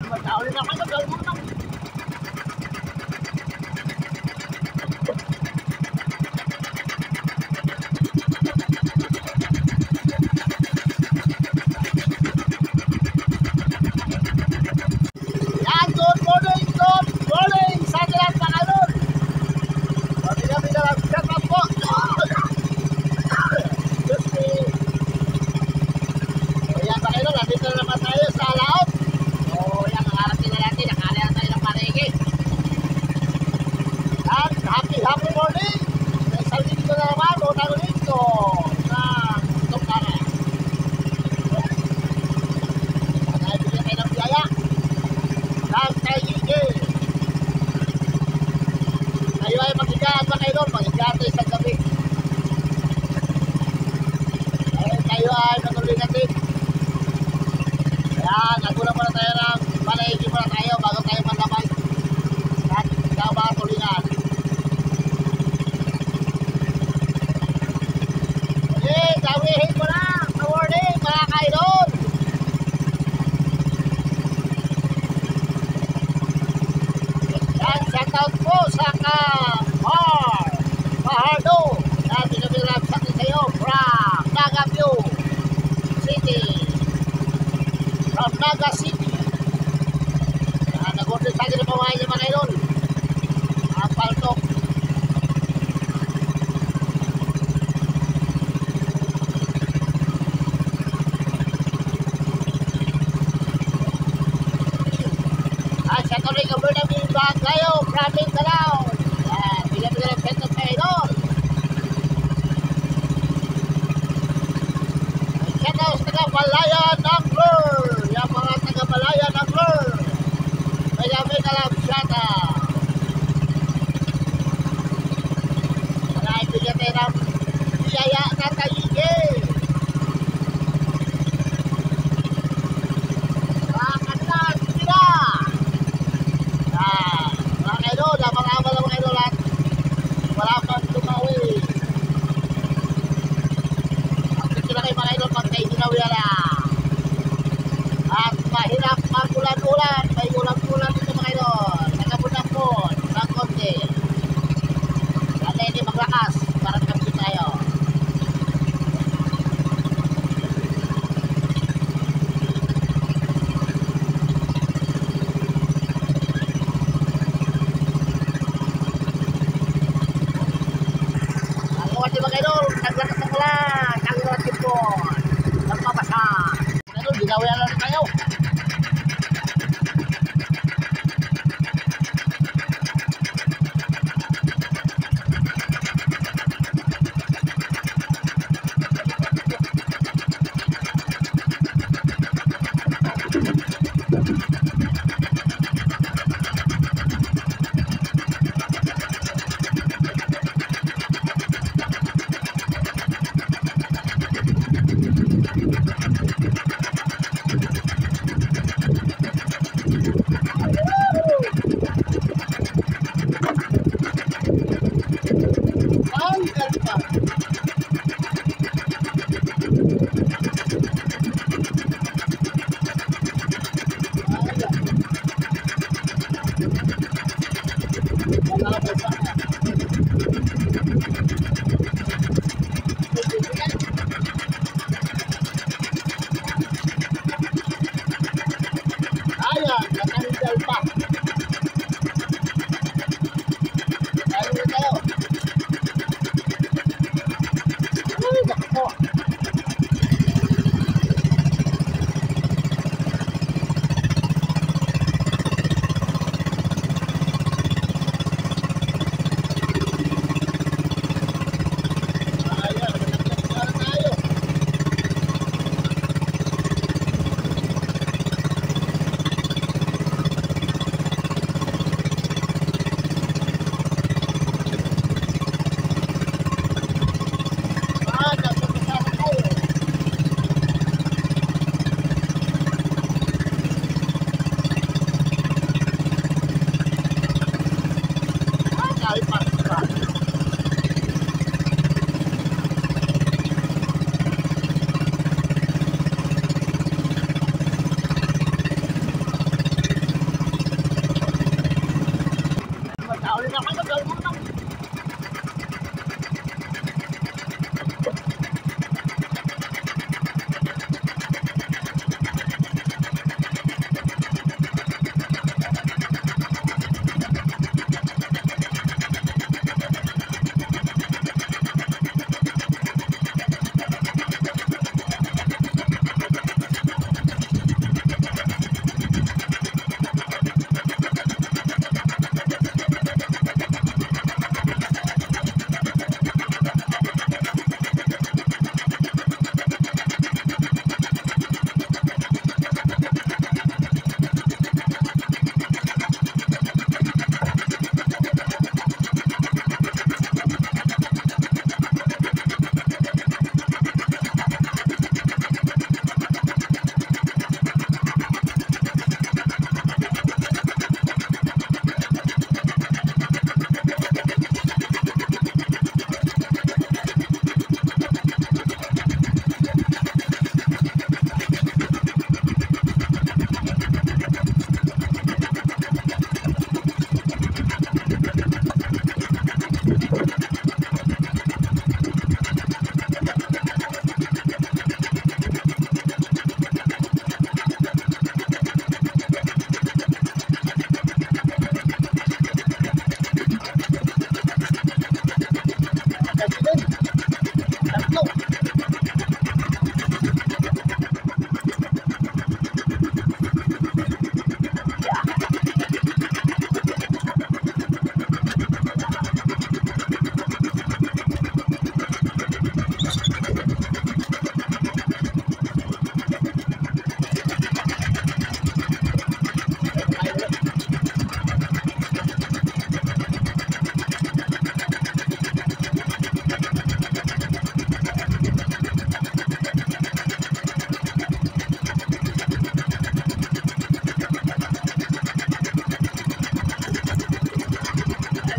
Matao na kayo, gawin mo lang. Yan, good morning sa ating lahat mga idol. Sabi na lang, shout out po. Ayan mga idol, nandito na naman tayo sa laot. So, yan ang arating na natin, nakala na tayo ng panegi. Yan, happy morning. Isang dito na naman, unang linggo na Tokara. Bigyan tayo ng biyaya ng Taigi. Tayo ay mag-igaan mga idol, mag-igaan tayo sa gabi. Tayo ay natuloy natin. Ayan, naguna muna tayo ng panaigi muna tayo bago tayo manlamay at kabatulingan. Okay, sabihin mo na sa morning mga ka-idol. Yan, shoutout po sa Mahardo na binabirap sa atin kayo from Nagaview City. From Naga City. Nag-order sa akin ng pamahay niya mga idol. Ang paltok. Sa tuloy ka muna ng bag kayo from Mindanao. Bigyan-bigyan ng sentence mga idol. Shoutout sa Balayan Angler. Yung mga taga-Balayan Angler. Kaya may kalam shoutout. Wala ibigyan tayo ng biyaya na Taigi. Makakas sila. Mga idol, mga abal ng mga idol at wala pang tumawi. Ang picture na kayo mga idol pag tayo ginawi na. At mahirap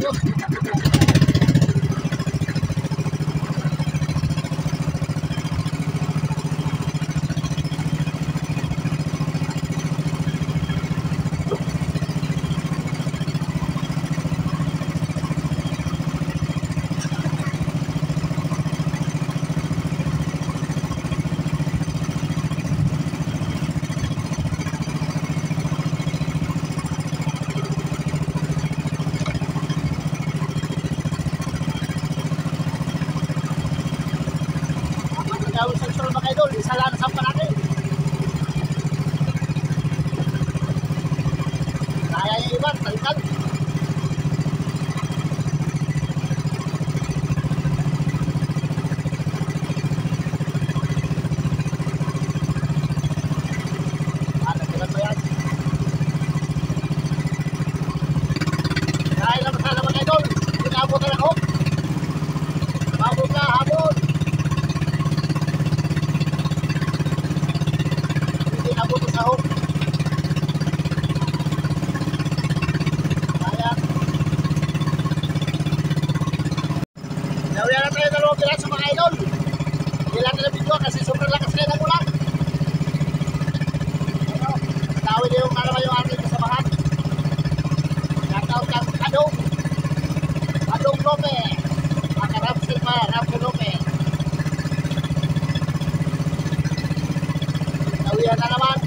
ayos. Gawin sa sunod mga idol, isa lang sa natin. Kaya yung iba, talikan. Nagkilan ba yan? Kaya lang sana mga idol, pinabutan ako. Habon na, habon. Abot sa hook. Kaya. Nawiyan na tayo dalawang piraso mga idol. Hindi lang nila video kasi sobrang lakas kayo ng ulan. Tawid na yung naman yung ating kasamahan. Nagtawag ka Adong. Adong Lope. Makarap Silva, Rampo Lope. Nawiyan na naman.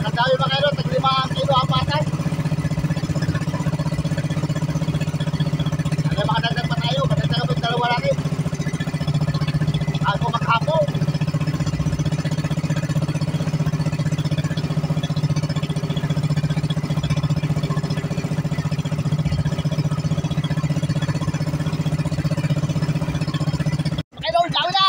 Ang dami mga idol, tag-5 kilo ang patay. Ano mga dagdag pa tayo? Madagdag ang dalawa natin. Ako maghapon. Mga idol, dami na!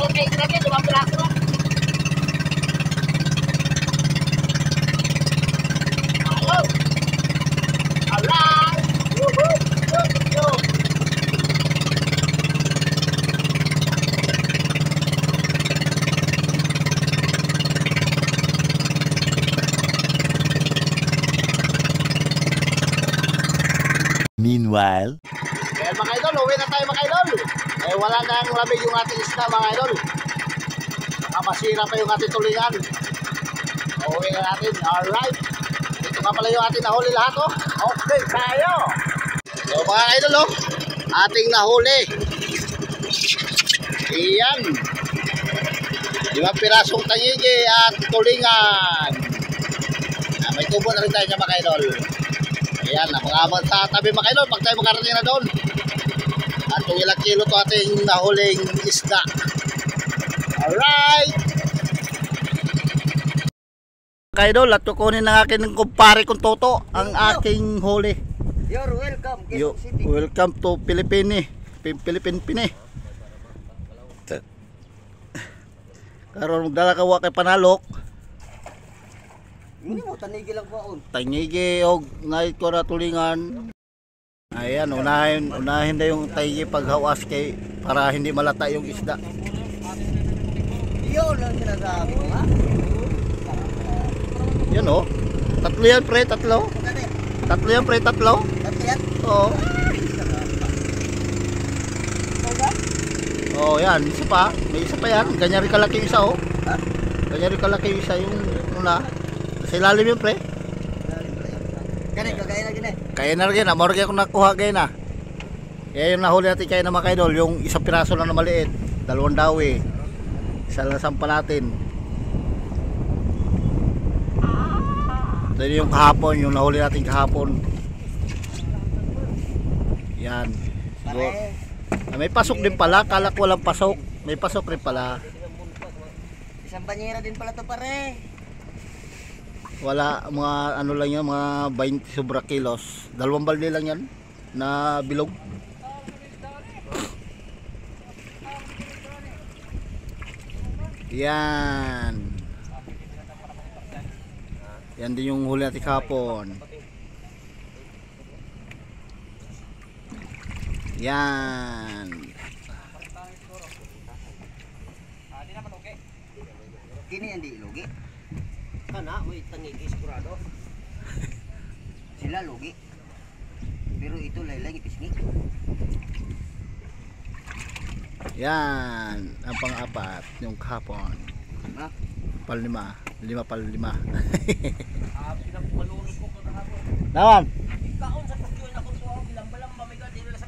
Doon kayo natin, 5 piraso. Ayun. Alright. Woohoo. Yun. Meanwhile, Kaya mga idol, uwi na tayo mga idol. Eh wala nang lamig yung ating isda mga idol. Baka masira pa yung ating tulingan. Uwi na natin. Alright. Ito nga pala yung ating nahuli lahat oh. Okay tayo. So mga idol oh, ating nahuli. Iyan. 5 pirasong tangigi at tulingan. May tubo na rin tayo dyan mga idol. Ayan, mga sa tabi mga idol, pag tayo makarating na doon. At kung ilang kilo to ating nahuling isda. Alright! Mga idol, at kukunin ng akin kumpare kong Toto ang aking huli. You're welcome, Yo, Quezon City. welcome to Philippine. Philippine. Karon magdala ka wa kay panalok. Hindi mo, tanigil lang po. Tangigi og night ko na tulingan. Ayan, unahin na yung tangigi paghawas kay para hindi malata yung isda. Yun lang sinasabi ko, ha? Yan oh. Tatlo yan pre, tatlo. Tatlo yan pre, tatlo. Tatlo yan? Oo. Oh, yan, isa pa. May isa pa yan. Ganyan rin kalaki yung isa oh. Ha? Ganyan rin kalaki yung isa yung una. Sa ilalim yun pre. Ganit, kagaya na gini. Kaya na rin, amor kaya kung nakuha kayo na. Kaya yung nahuli natin kayo na mga idol, yung isang piraso lang na maliit, 2 dawi. Isa lang sampa natin. Ito yung kahapon, yung nahuli natin kahapon. Yan. Siguro. May pasok din pala, kala ko walang pasok. May pasok rin pala. Isang banyera din pala to pare. Wala, mga ano lang yan, mga 20 sobra kilos. 2 balde lang yan na bilog. Yan. Yan din yung huli natin kahapon. Yan. Kini ang di ilugi. Kana, may tangigi sigurado. Sila lugi. Pero ito laylay ipisngi. Yan. Ang pang-apat, yung kahapon. Ha? Pal-5. 5 pal-5. Pinagmalunod ko kahapon. Naman. Kaon sa kusyo na kung tuwa bilang-balang mamiga dito sa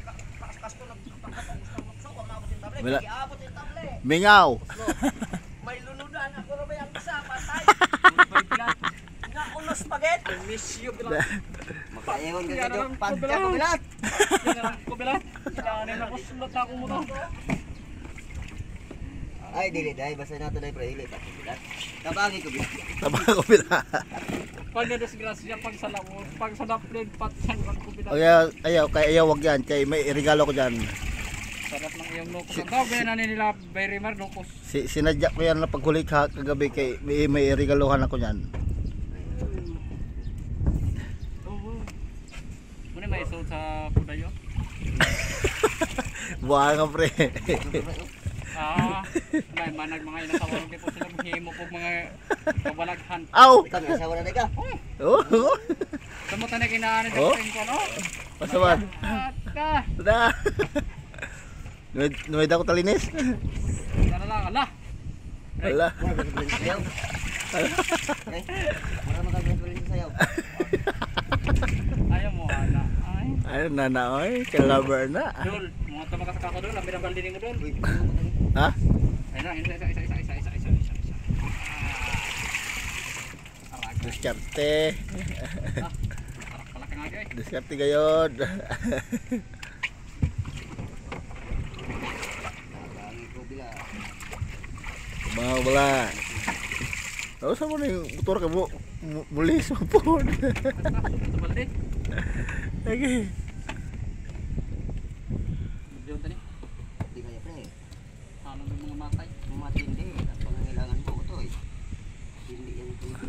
kasto nagkakapagusang umabot yung table. Wala. Iabot yung table. Mingaw. May luludan ako ra ba yung isa patay. Na uno spaghetti. Miss you bilang. Makaewan ka sa joke. Pagka ko bilat. Ko bilat. Kailangan na ko sulot ako mo to. Ay dili dai basta nato dai pre dili pa bilat. Tabagi ko bilat. Taba ko pila. Pag na-disgrasya, pag sa lamon, pag sa naplig, patsan ko bilang. Ayaw, wag yan. Kay may regalo ko dyan. Sarap ng iyong locos. Ang tawag na nila, very mar locos. Sinadya ko yan na paghuli kagabi kay may regaluhan ako dyan. Oo. Muna may isod sa pudayo. Buha nga pre. May manag mga inasawang po sila maghimo po mga kabalaghan. Aw! Ikaw may asawa na dai ka. Oo. Samutan na kinaan Oh. ng ko, no? Pasawan. Ata! Da. Nuwid ako talinis. Sana lang, ala! Wala. Sayaw. Eh, wala makagawin sa sayaw. Ayaw mo, ana. Ay. Ayun na na oy. Kalabar na. Dol, mga tumakasaka ko dol, lambi ng baldi ko dol. Ha? Ayun na, isa. Arak, Diskarte. arak pala ka nga guys. Diskarte gayod. Tabagi ko bilat. Mga bala. Tahu sa mo na yung motor ka mo. Muli sa po. Ito baldi. Lagi. Diyon tani. Di kaya pre. Ano ng mga matay? matindi. At pangangailangan mo ito eh. Hindi yan tindi.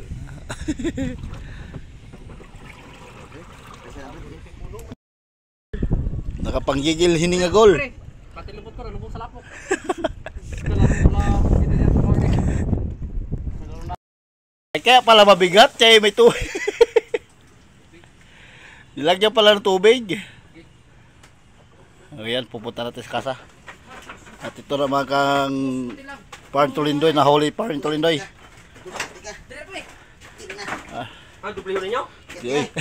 Nakapanggigil hininga gol. Pati lubot ko, lubot sa lapok. Kaya pala mabigat, kaya may tubig. Nilagyan pala ng tubig. Ayan, pupunta natin sa kasa. At ito naman kang Parn Tulindoy, nahuli Parn Tulindoy. Dupliho ninyo? Sige.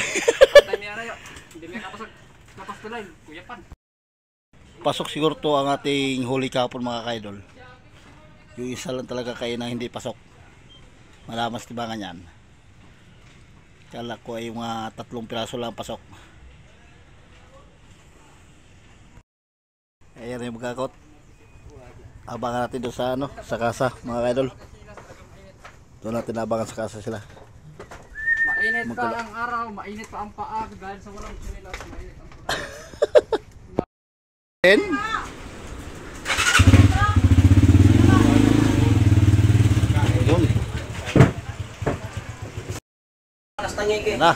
Hindi may kapastulan. Kuya Pan. Pasok siguro to ang ating huli kapon mga kaidol. Yung isa lang talaga kayo na hindi pasok. Malamas tibangan yan. Kala ko ay mga 3 piraso lang pasok. Ayan yung magkakot. Abangan natin doon sa ano, sa kasa mga kaidol. Doon natin abangan sa kasa sila. Mainit pa ang araw, mainit pa ang paa dahil sa walang sinilas, mainit ang paa. Yun. Tangike. Na.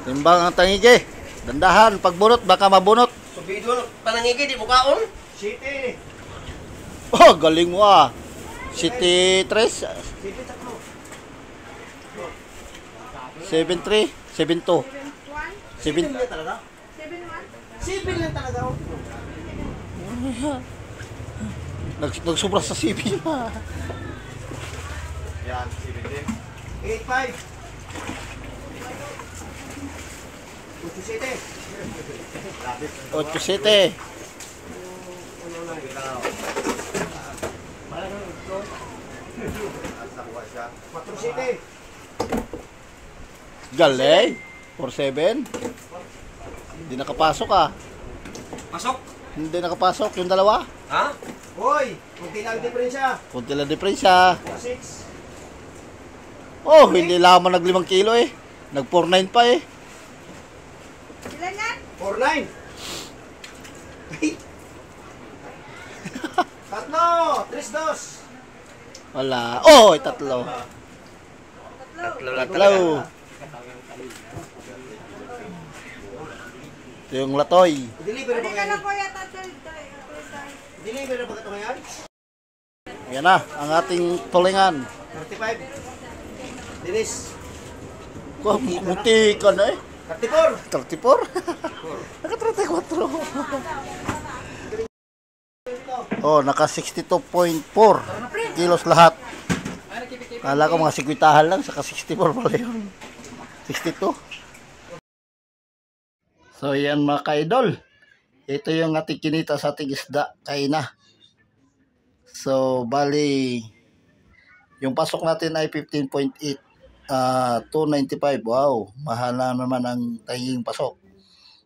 Timbang ang tangike. Dandahan, pagbunot baka mabunot. Subido panangike di mo kaon? City. Oh, galing mo ah. City 3. 7-3, 7-2. 7 talaga? 7-1? 7 lang talaga. Nagsubra sa CB na. Yan, 7 8-5. 8-7. 8-7. Galing. 4-7. Hindi nakapasok ah. Pasok? Hindi nakapasok yung dalawa. Ha? Hoy, kunti lang diferensya. Kunti lang diferensya. 6. Oh, hindi lamang nag 5 kilo eh. Nag 4-9 pa eh. Ilan yan? 4-9. Tatlo! 3-2. Wala. Oh, 3. Tatlo. Ito yung latoy. Deliver ba kayo? Deliver ba ito ngayon? Yan na, ang ating tulingan. 35. Dinis. Muti ka na eh. 34. 34? Naka 34. Oh, naka 62.4 kilos lahat. Kala ko mga 50 lang, saka 64 pala yun. 62. So yan mga ka-idol. Ito yung ating kinita sa ating isda, kaina. So bali, yung pasok natin ay 15.8. 295. Wow, mahal na naman ang tanging pasok.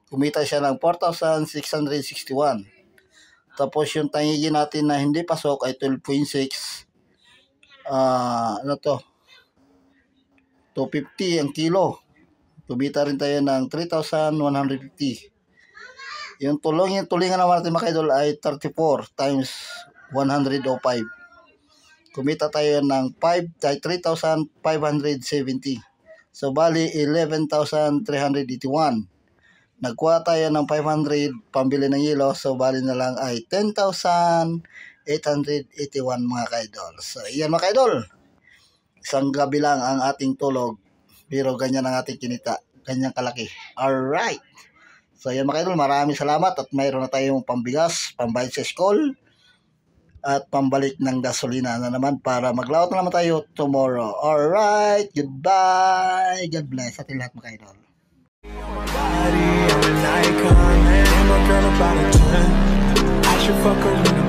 Kumita siya ng 4,661. Tapos yung tangigin natin na hindi pasok ay 12.6. Ano to? 250 ang kilo. Kumita rin tayo ng 3,150. Yung tulingan naman natin mga idol ay 34 times 105. Kumita tayo ng 3,570. So bali 11,381. Nagkuha tayo ng 500 pambili ng yelo. So bali na lang ay 10,881 mga kaidol. So iyan mga kaidol. Isang gabi lang ang ating tulog. Pero ganyan ang ating kinita. Ganyan kalaki. Alright. So iyan mga kaidol. Maraming salamat. At mayroon na tayong pambigas, pambayad sa school, at pambalik ng gasolina na naman para maglaot na naman tayo tomorrow. Alright. Goodbye. God bless ating lahat mga kaidol. I'm an icon, and my girl about a 10. I should fuck her.